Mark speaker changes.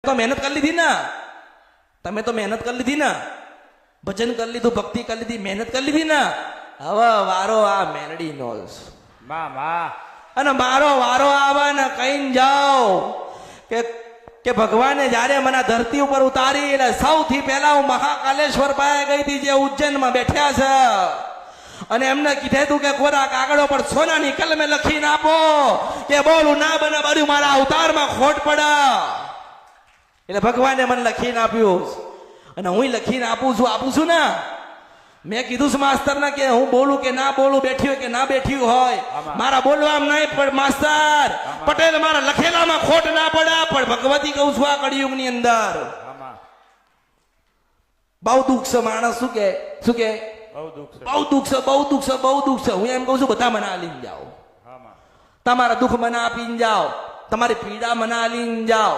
Speaker 1: તો મહેનત કરી લીધી ને, તમે તો મહેનત કરી લીધી ને, ભજન કરી લીધું, ભક્તિ કરી લીધી, મહેનત કરી લીધી ને. હવે વારો આ મેલડી નો અને મારો વારો આવે ને કઈ જાઓ કે ભગવાને જયારે મને ધરતી ઉપર ઉતારી એટલે સૌથી પહેલા હું મહાકાલેશ્વર પાસે ગઈ હતી, જે ઉજ્જૈનમાં બેઠ્યા છે, અને એમને કીધે તું કે કોરા કાગળો પર સોનાની કલમે લખીને આપો કે બોલું ના બને બધું મારા અવતારમાં ખોટ પડે. એટલે ભગવાને મને લખીને આપ્યું અને હું લખીને આપું છું ને. મેં કીધું છે માસ્તર ને કે હું બોલું કે ના બોલું, બેઠી હોય કે ના બેઠી હોય, મારા બોલવામાં નહીં પણ માસ્તર પટેલ મારા લખેલામાં ખોટ ના પડે. પણ ભગવતી કહું છું આ કળિયુગ ની અંદર બહુ દુઃખ છે. માણસ શું કે બહુ દુઃખ છે. હું એમ કઉ છું બધા મને આલીને જાઓ, તમારા દુઃખ મને આપીને જાઓ, તમારી પીડા મને આલીને જાઓ.